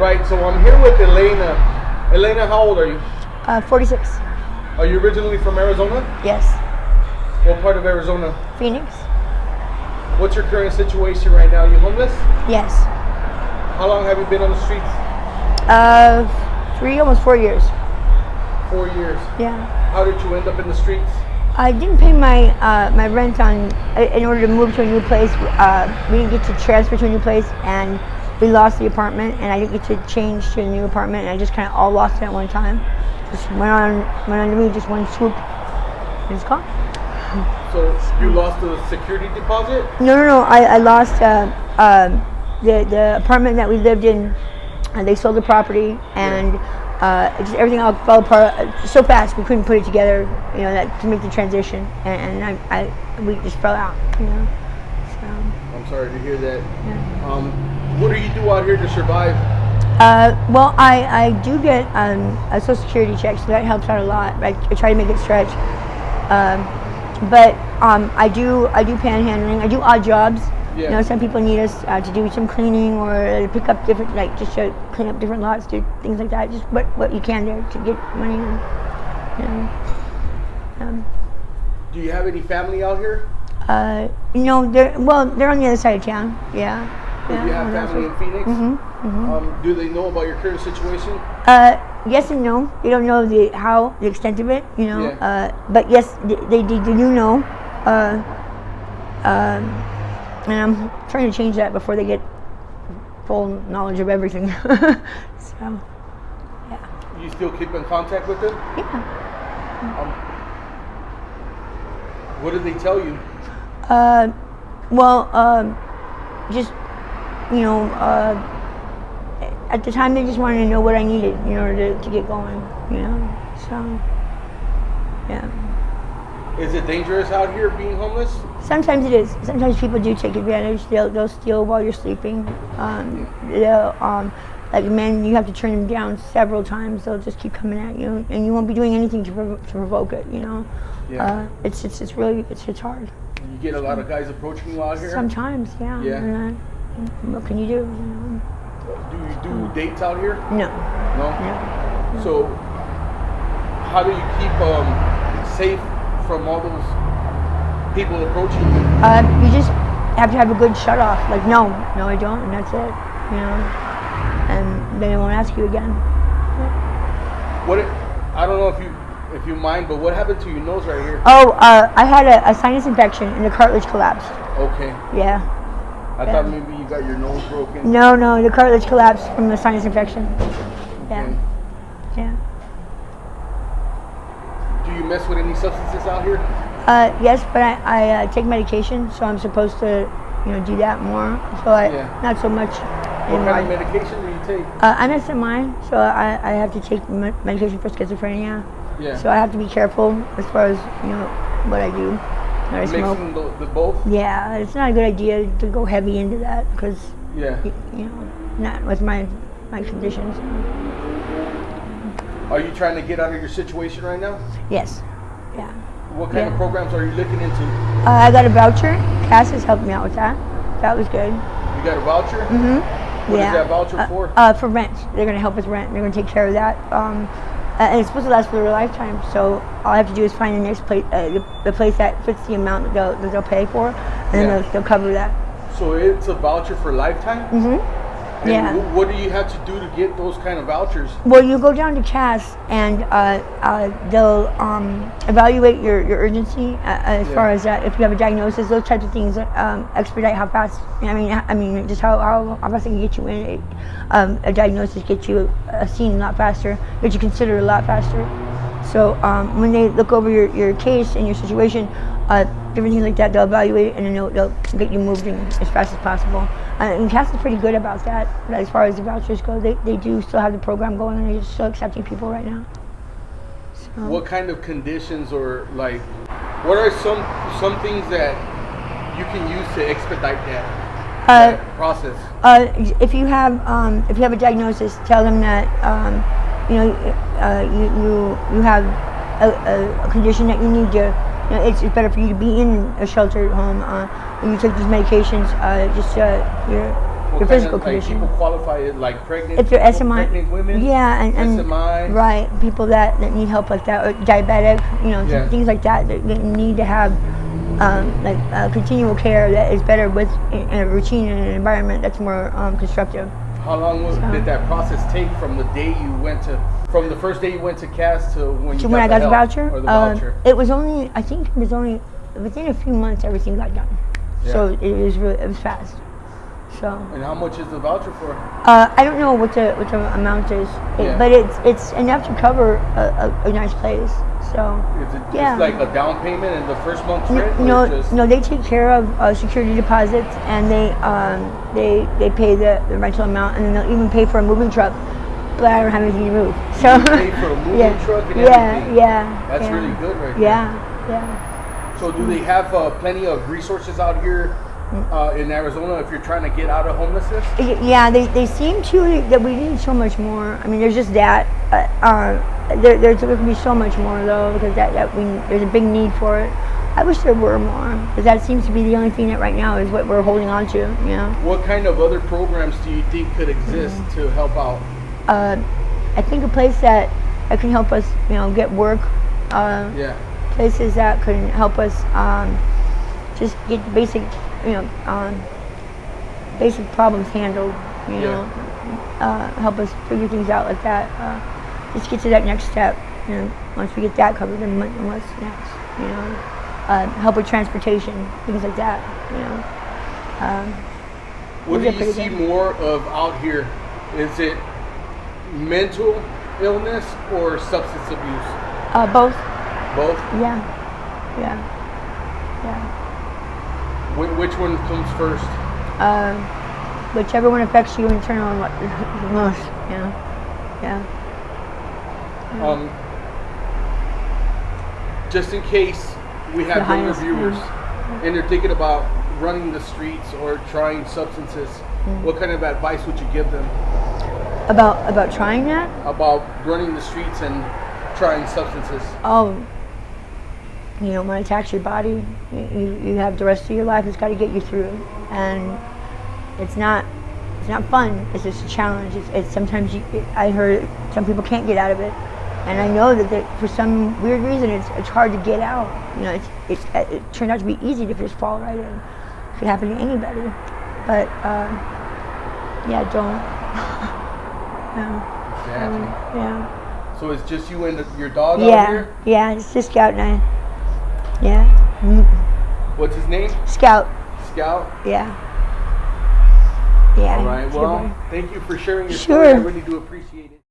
right, so I'm here with Elena. Elena, how old are you? 46. Are you originally from Arizona? Yes. What part of Arizona? Phoenix? What's your current situation right now? You homeless? Yes. How long have you been on the streets? 3, almost 4 years. 4 years. Yeah. How did you end up in the streets? I didn't pay my my rent in order to move to a new place. We didn't get to transfer to a new place, and we lost the apartment, and I didn't get to change to a new apartment, and I just kind of all lost it at one time. Just went on to me, just one swoop, and it's gone. So you lost the security deposit? No. I lost the apartment that we lived in, and they sold the property, and just everything all fell apart so fast we couldn't put it together, to make the transition, and we just fell out, So. I'm sorry to hear that. Yeah. What do you do out here to survive? Well, I do get a Social Security check, so that helps out a lot. I try to make it stretch. But I do panhandling. I do odd jobs. Yeah. Some people need us to do some cleaning or to pick up different, just to clean up different lots, do things like that. Just what you can do to get money. Do you have any family out here? No, they're on the other side of town. Yeah. Do you have family in Phoenix? Mm-hmm. Do they know about your current situation? Yes and no. They don't know the extent of it, Yeah. But yes, they do know. And I'm trying to change that before they get full knowledge of everything. So, yeah. You still keep in contact with them? Yeah. What did they tell you? Just, at the time they just wanted to know what I needed in order to get going, So, yeah. Is it dangerous out here being homeless? Sometimes it is. Sometimes people do take advantage. They'll steal while you're sleeping. Like men, you have to turn them down several times. They'll just keep coming at you, and you won't be doing anything to provoke it. Yeah. It's really hard. You get a lot of guys approaching you out here? Sometimes, yeah. Yeah. And, what can you do? Do you do dates out here? No. No? So, how do you keep safe from all those people approaching you? You just have to have a good shut off. Like, no, I don't, and that's it. And then they won't ask you again. I don't know if you mind, but what happened to your nose right here? Oh, I had a sinus infection and the cartilage collapsed. Okay. Yeah. I thought maybe you got your nose broken. No, the cartilage collapsed from the sinus infection. Yeah. Okay. Yeah. Do you mess with any substances out here? Yes, but I take medication, so I'm supposed to, do that more. So not so much. What kind of medication do you take? I'm SMI, so I have to take medication for schizophrenia. Yeah. So I have to be careful as far as what I do. When I smoke. Mixing the both? Yeah, it's not a good idea to go heavy into that because not with my conditions. Are you trying to get out of your situation right now? Yes. Yeah. What kind of programs are you looking into? I got a voucher. Cass has helped me out with that. That was good. You got a voucher? Mm-hmm. What is that voucher for? For rent. They're going to help with rent. They're going to take care of that. And it's supposed to last for a lifetime. So all I have to do is find the next place, the place that fits the amount that they'll pay for, and then they'll cover that. So it's a voucher for lifetime? Mm-hmm. And yeah. What do you have to do to get those kind of vouchers? Well, you go down to Cass, and they'll evaluate your urgency as far as if you have a diagnosis. Those types of things expedite how fast. I mean, just how fast they can get you in. A diagnosis gets you seen a lot faster, gets you considered a lot faster. So when they look over your case and your situation, different things like that, they'll evaluate it, and then they'll get you moved in as fast as possible. And Cass is pretty good about that. But as far as the vouchers go, they do still have the program going, and they're just still accepting people right now. So. What kind of conditions, or what are some things that you can use to expedite that process? If you have a diagnosis, tell them that you have a condition that you need to. It's better for you to be in a sheltered home. When you take these medications, your physical Like condition. people qualify it like pregnant. If you're people, SMI, pregnant women. yeah, and SMI. right, people that need help like that, or diabetic, Yeah. things like that need to have continual care that is better with in a routine and an environment that's more constructive. How long did that process take from the first day you went to CAS to when you I got the help, voucher? or the voucher? It was only within a few months everything got done. Yeah. So it was fast. So. And how much is the voucher for? I don't know what the amount is, but it's enough to cover a nice place. So. Is it just like a down payment and the first month's rent? No, they take care of security deposits, and they pay the rental amount, and then they'll even pay for a moving truck. But I don't have anything to move. So. You pay for a moving truck and everything. That's really good, right? Yeah. So do they have plenty of resources out here in Arizona if you're trying to get out of homelessness? Yeah, they seem to that we need so much more. I mean, there's just that. There can be so much more though, because there's a big need for it. I wish there were more, because that seems to be the only thing that right now is what we're holding on to. What kind of other programs do you think could exist to help out? I think a place that can help us, get work. Places that can help us just get basic problems handled. Help us figure things out like that. Just get to that next step. Once we get that covered, then what's next? Help with transportation, things like that. What do you see more of out here? Is it mental illness or substance abuse? Both. Both? Yeah. Which one comes first? Whichever one affects you in turn on what most. Just in case we have younger viewers and they're thinking about running the streets or trying substances, what kind of advice would you give them? About trying that? About running the streets and trying substances. When it attacks your body, you have the rest of your life. It's got to get you through, and it's not fun. It's just a challenge. It's sometimes I heard some people can't get out of it, and I know that for some weird reason it's hard to get out. It turned out to be easy to just fall right in. It could happen to anybody, but don't. Exactly. So it's just you and your dog out here? Yeah, it's just Scout and I. Yeah. What's his name? Scout. Scout? Yeah. All right. Well, thank you for sharing your story. I really do appreciate it.